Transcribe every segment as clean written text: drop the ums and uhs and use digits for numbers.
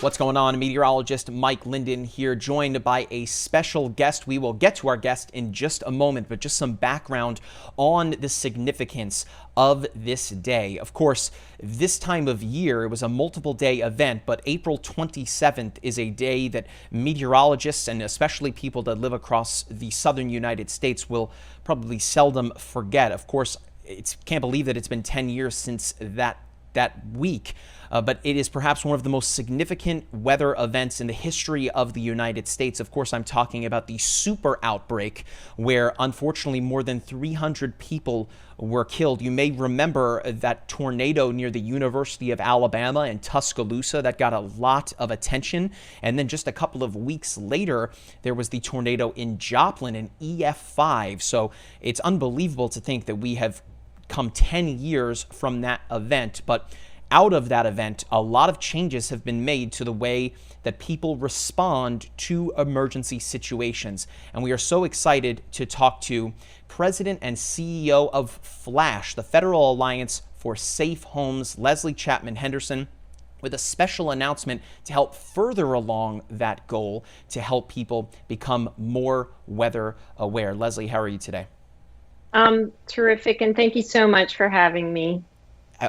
What's going on? Meteorologist Mike Linden here, joined by a special guest. We will get to our guest in just a moment, but just some background on the significance of this day. Of course, this time of year, it was a multiple day event, but April 27th is a day that meteorologists and especially people that live across the southern United States will probably seldom forget. Of course, can't believe that it's been 10 years since that week. But it is perhaps one of the most significant weather events in the history of the United States. Of course, I'm talking about the super outbreak, where unfortunately more than 300 people were killed. You may remember that tornado near the University of Alabama in Tuscaloosa that got a lot of attention. And then just a couple of weeks later, there was the tornado in Joplin, an EF5. So it's unbelievable to think that we have come 10 years from that event. But out of that event, a lot of changes have been made to the way that people respond to emergency situations. And we are so excited to talk to President and CEO of FLASH, the Federal Alliance for Safe Homes, Leslie Chapman-Henderson, with a special announcement to help further along that goal to help people become more weather aware. Leslie, how are you today? Terrific, and thank you so much for having me.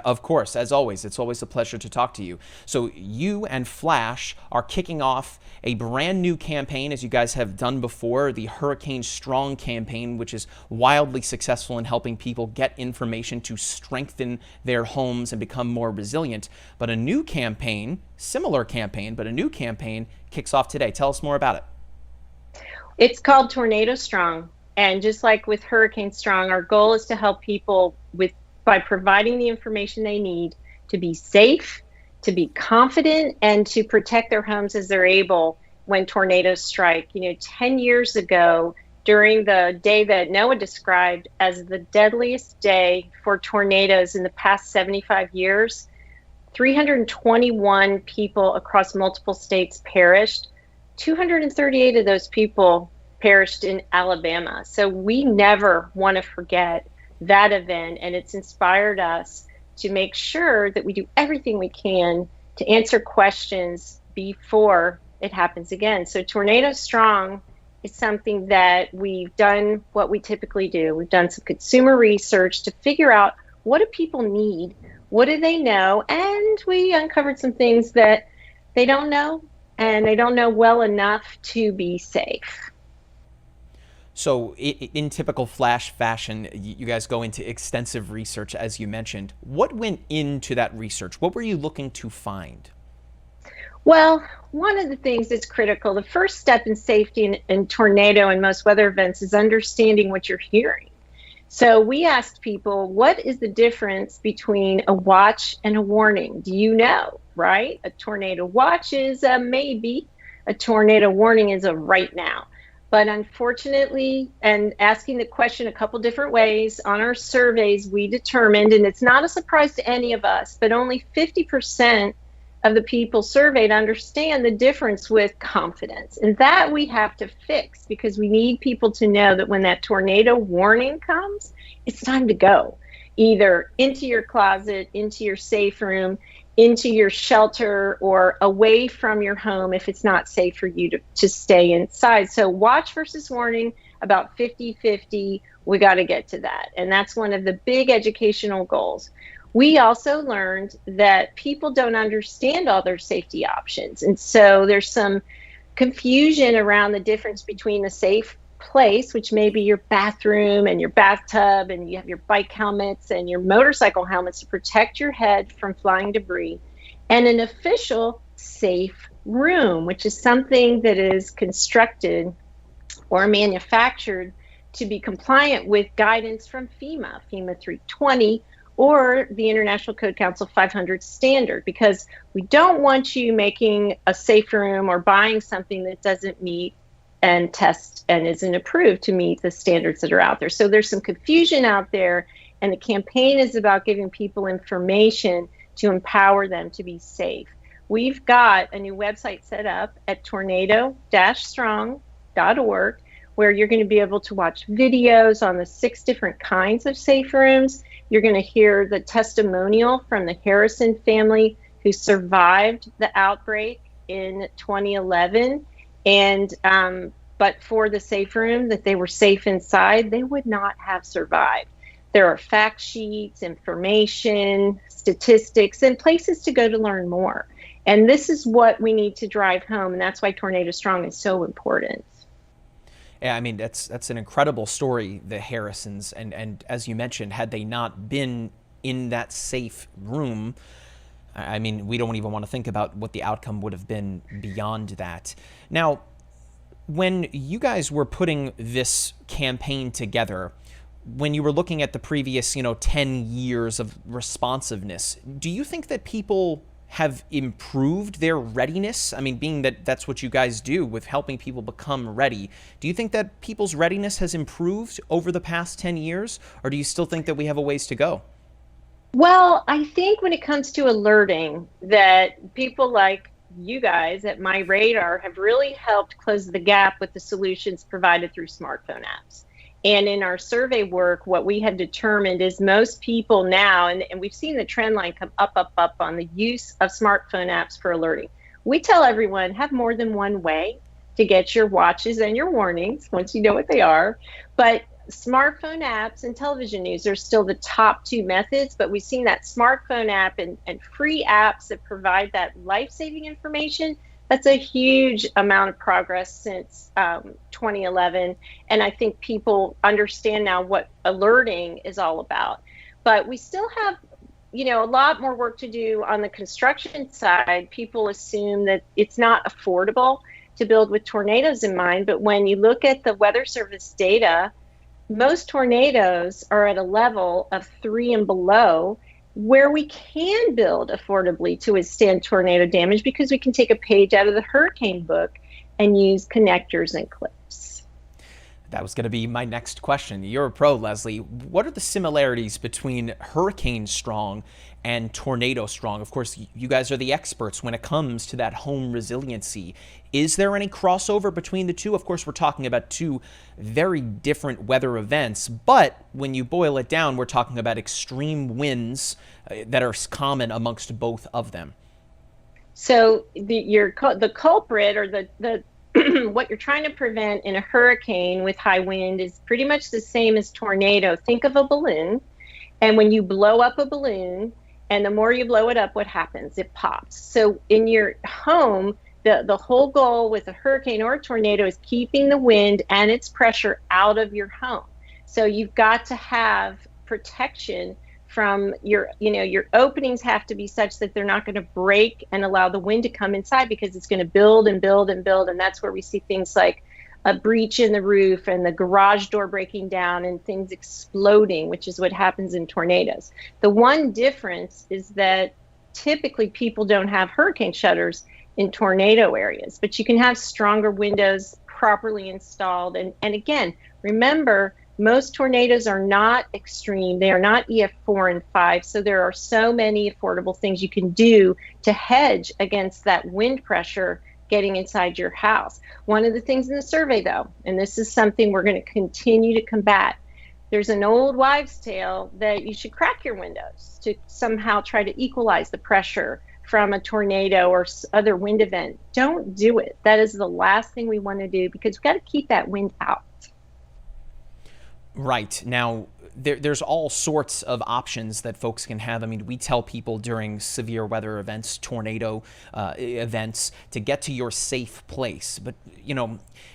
Of course, as always, it's always a pleasure to talk to you. So you and Flash are kicking off a brand new campaign, as you guys have done before, the Hurricane Strong campaign, which is wildly successful in helping people get information to strengthen their homes and become more resilient. But a new campaign, similar campaign, but a new campaign kicks off today. Tell us more about it. It's called TornadoStrong. And just like with Hurricane Strong, our goal is to help people by providing the information they need to be safe, to be confident, and to protect their homes as they're able when tornadoes strike. 10 years ago, during the day that NOAA described as the deadliest day for tornadoes in the past 75 years, 321 people across multiple states perished. 238 of those people perished in Alabama. So we never want to forget that event, and it's inspired us to make sure that we do everything we can to answer questions before it happens again. So TornadoStrong is something that we've done what we typically do. We've done some consumer research to figure out what do people need, what do they know, and we uncovered some things that they don't know, and they don't know well enough to be safe. So in typical Flash fashion, you guys go into extensive research, as you mentioned. What went into that research? What were you looking to find? Well, one of the things that's critical, the first step in safety in tornado and most weather events is understanding what you're hearing. So we asked people, what is the difference between a watch and a warning? Do you know, right? A tornado watch is a maybe, a tornado warning is a right now. But unfortunately, and asking the question a couple different ways, on our surveys, we determined, and it's not a surprise to any of us, but only 50% of the people surveyed understand the difference with confidence. And that we have to fix, because we need people to know that when that tornado warning comes, it's time to go. Either into your closet, into your safe room, into your shelter, or away from your home if it's not safe for you to stay inside. So watch versus warning, about 50-50, we got to get to that. And that's one of the big educational goals. We also learned that people don't understand all their safety options. And so there's some confusion around the difference between a safe place, which may be your bathroom and your bathtub, and you have your bike helmets and your motorcycle helmets to protect your head from flying debris, and an official safe room, which is something that is constructed or manufactured to be compliant with guidance from FEMA 320, or the International Code Council 500 standard, because we don't want you making a safe room or buying something that doesn't meet and test and isn't approved to meet the standards that are out there. So there's some confusion out there, and the campaign is about giving people information to empower them to be safe. We've got a new website set up at tornado-strong.org, where you're going to be able to watch videos on the 6 different kinds of safe rooms. You're going to hear the testimonial from the Harrison family who survived the outbreak in 2011, and but for the safe room, that they were safe inside, they would not have survived. There are fact sheets, information, statistics, and places to go to learn more. And this is what we need to drive home, and that's why TornadoStrong is so important. Yeah, I mean, that's an incredible story, the Harrisons, and as you mentioned, had they not been in that safe room, I mean, we don't even want to think about what the outcome would have been beyond that. Now, when you guys were putting this campaign together, when you were looking at the previous, 10 years of responsiveness, do you think that people have improved their readiness? I mean, being that that's what you guys do with helping people become ready, do you think that people's readiness has improved over the past 10 years, or do you still think that we have a ways to go? Well, I think when it comes to alerting, that people like you guys at MyRadar have really helped close the gap with the solutions provided through smartphone apps. And in our survey work, what we have determined is most people now, and we've seen the trend line come up on the use of smartphone apps for alerting. We tell everyone, have more than one way to get your watches and your warnings once you know what they are. But smartphone apps and television news are still the top two methods, but we've seen that smartphone app and free apps that provide that life-saving information. That's a huge amount of progress since 2011. And I think people understand now what alerting is all about. But we still have, a lot more work to do on the construction side. People assume that it's not affordable to build with tornadoes in mind. But when you look at the Weather Service data, most tornadoes are at a level of 3 and below, where we can build affordably to withstand tornado damage because we can take a page out of the hurricane book and use connectors and clips. That was going to be my next question. You're a pro, Leslie. What are the similarities between Hurricane Strong and Tornado Strong? Of course, you guys are the experts when it comes to that home resiliency. Is there any crossover between the two? Of course, we're talking about two very different weather events, but when you boil it down, we're talking about extreme winds that are common amongst both of them. So the culprit, or the what you're trying to prevent in a hurricane with high wind, is pretty much the same as tornado. Think of a balloon, and when you blow up a balloon, and the more you blow it up, what happens? It pops. So in your home, the whole goal with a hurricane or a tornado is keeping the wind and its pressure out of your home. So you've got to have protection from your openings have to be such that they're not going to break and allow the wind to come inside, because it's going to build and build and build. And that's where we see things like a breach in the roof and the garage door breaking down and things exploding, which is what happens in tornadoes. The one difference is that typically people don't have hurricane shutters in tornado areas, but you can have stronger windows properly installed. And again, remember, most tornadoes are not extreme. They are not EF4 and 5. So there are so many affordable things you can do to hedge against that wind pressure getting inside your house. One of the things in the survey, though, and this is something we're going to continue to combat, there's an old wives' tale that you should crack your windows to somehow try to equalize the pressure from a tornado or other wind event. Don't do it. That is the last thing we want to do, because we've got to keep that wind out. Right. Now, there's all sorts of options that folks can have. I mean, we tell people during severe weather events, tornado events, to get to your safe place. But,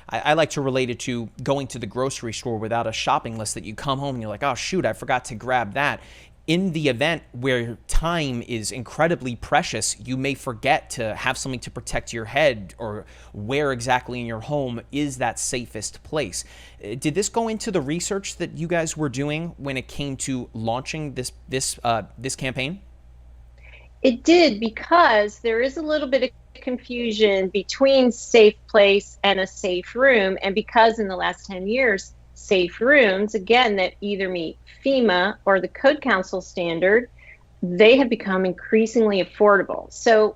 I like to relate it to going to the grocery store without a shopping list, that you come home and you're like, oh, shoot, I forgot to grab that. In the event where time is incredibly precious, you may forget to have something to protect your head, or where exactly in your home is that safest place. Did this go into the research that you guys were doing when it came to launching this campaign? It did, because there is a little bit of confusion between safe place and a safe room. And because in the last 10 years, safe rooms, again, that either meet FEMA or the Code Council standard, they have become increasingly affordable. So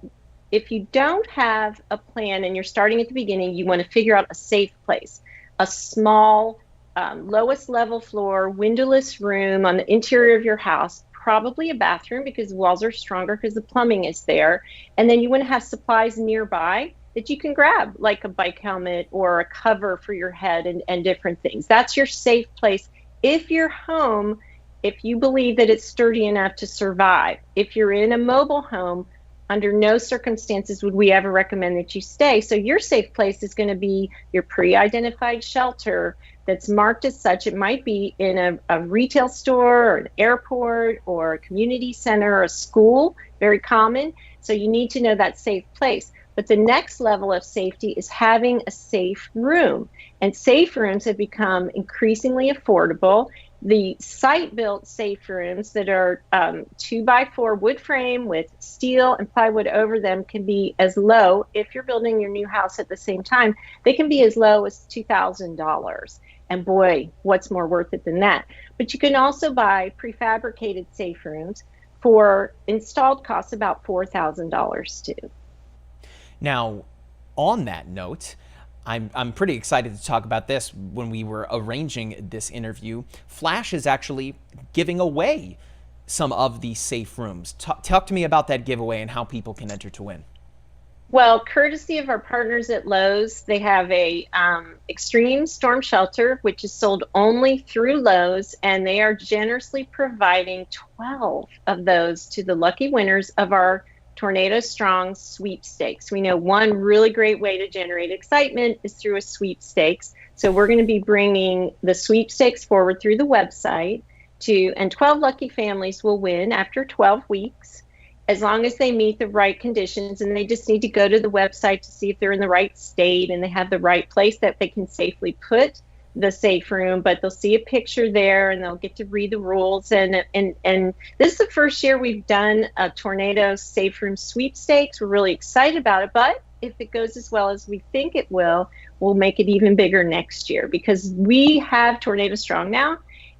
if you don't have a plan and you're starting at the beginning, you want to figure out a safe place, a small, lowest level floor, windowless room on the interior of your house, probably a bathroom because the walls are stronger because the plumbing is there. And then you want to have supplies nearby that you can grab, like a bike helmet or a cover for your head and different things. That's your safe place. If your home, if you believe that it's sturdy enough to survive, if you're in a mobile home, under no circumstances would we ever recommend that you stay. So your safe place is going to be your pre-identified shelter that's marked as such. It might be in a retail store or an airport or a community center or a school, very common. So you need to know that safe place. But the next level of safety is having a safe room. And safe rooms have become increasingly affordable. The site-built safe rooms that are 2x4 wood frame with steel and plywood over them can be as low, if you're building your new house at the same time, they can be as low as $2,000. And boy, what's more worth it than that? But you can also buy prefabricated safe rooms for installed costs about $4,000 too. Now, on that note, I'm pretty excited to talk about this. When we were arranging this interview, Flash is actually giving away some of these safe rooms. Talk to me about that giveaway and how people can enter to win. Well, courtesy of our partners at Lowe's, they have a extreme storm shelter, which is sold only through Lowe's, and they are generously providing 12 of those to the lucky winners of our TornadoStrong Sweepstakes. We know one really great way to generate excitement is through a sweepstakes. So we're going to be bringing the sweepstakes forward through the website and 12 lucky families will win after 12 weeks, as long as they meet the right conditions. And they just need to go to the website to see if they're in the right state and they have the right place that they can safely put the safe room, but they'll see a picture there and they'll get to read the rules. And this is the first year we've done a tornado safe room sweepstakes. We're really excited about it, but if it goes as well as we think it will, we'll make it even bigger next year because we have TornadoStrong now.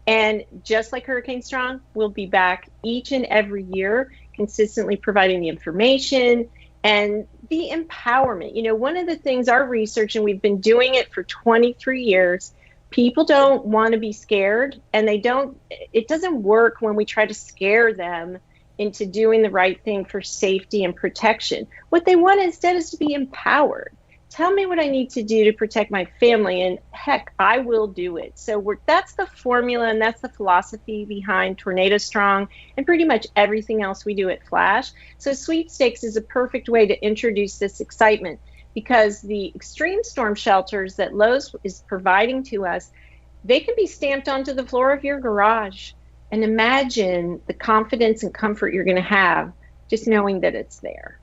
And just like Hurricane Strong, we'll be back each and every year, consistently providing the information and the empowerment. You know, one of the things our research, and we've been doing it for 23 years, people don't want to be scared, and it doesn't work when we try to scare them into doing the right thing for safety and protection. What they want instead is to be empowered. Tell me what I need to do to protect my family, and heck, I will do it. So that's the formula, and that's the philosophy behind TornadoStrong and pretty much everything else we do at Flash. So sweepstakes is a perfect way to introduce this excitement, because the extreme storm shelters that Lowe's is providing to us, they can be stamped onto the floor of your garage. And imagine the confidence and comfort you're going to have just knowing that it's there.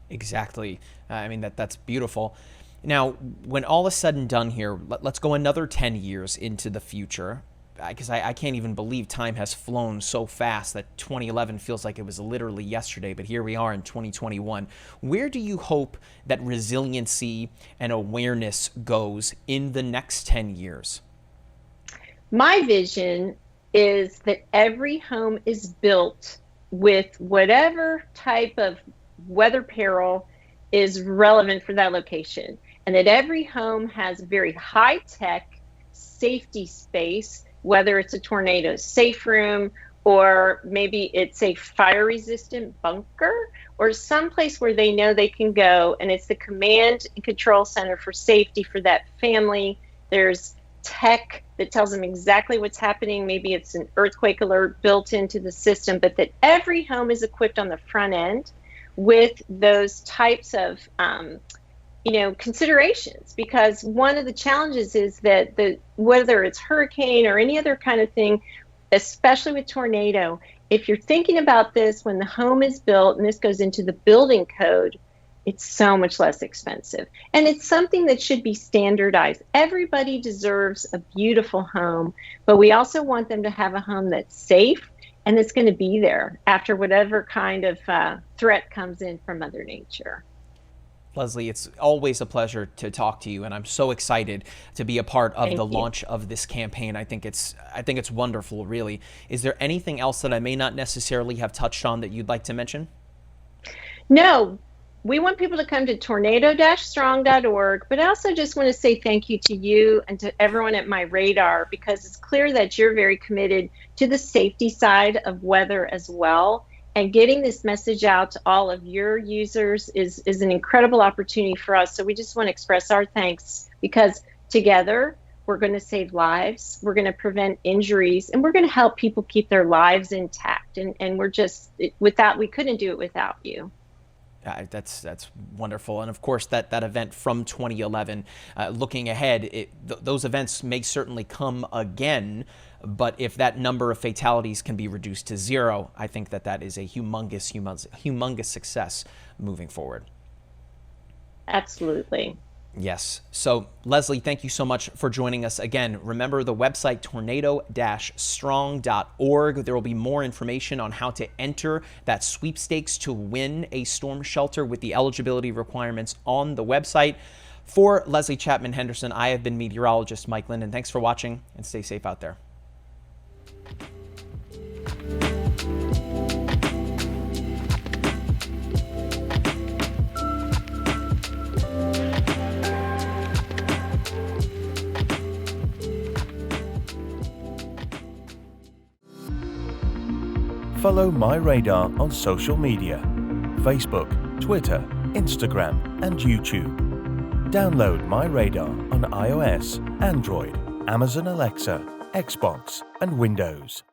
Exactly. I mean, that's beautiful. Now, when all is said and done here, let's go another 10 years into the future, because I can't even believe time has flown so fast that 2011 feels like it was literally yesterday, but here we are in 2021. Where do you hope that resiliency and awareness goes in the next 10 years? My vision is that every home is built with whatever type of weather peril is relevant for that location, and that every home has very high-tech safety space, whether it's a tornado safe room or maybe it's a fire-resistant bunker or someplace where they know they can go, and it's the command and control center for safety for that family. There's tech that tells them exactly what's happening. Maybe it's an earthquake alert built into the system, but that every home is equipped on the front end with those types of considerations, because one of the challenges is that whether it's hurricane or any other kind of thing, especially with tornado, if you're thinking about this when the home is built, and this goes into the building code, it's so much less expensive. And it's something that should be standardized. Everybody deserves a beautiful home, but we also want them to have a home that's safe and it's going to be there after whatever kind of threat comes in from Mother Nature. Leslie, it's always a pleasure to talk to you, and I'm so excited to be a part of the launch of this campaign. I think it's wonderful, really. Is there anything else that I may not necessarily have touched on that you'd like to mention? No, we want people to come to tornado-strong.org, but I also just want to say thank you to you and to everyone at MyRadar, because it's clear that you're very committed to the safety side of weather as well. And getting this message out to all of your users is an incredible opportunity for us. So we just want to express our thanks, because together we're going to save lives, we're going to prevent injuries, and we're going to help people keep their lives intact. And we're just, we couldn't do it without you. That's wonderful. And of course, that event from 2011, looking ahead, those events may certainly come again. But if that number of fatalities can be reduced to 0, I think that is a humongous success moving forward. Absolutely. Yes. So, Leslie, thank you so much for joining us again. Remember the website tornado-strong.org. There will be more information on how to enter that sweepstakes to win a storm shelter with the eligibility requirements on the website. For Leslie Chapman-Henderson, I have been meteorologist Mike Linden. Thanks for watching, and stay safe out there. Follow MyRadar on social media: Facebook, Twitter, Instagram, and YouTube. Download MyRadar on iOS, Android, Amazon Alexa, Xbox, and Windows.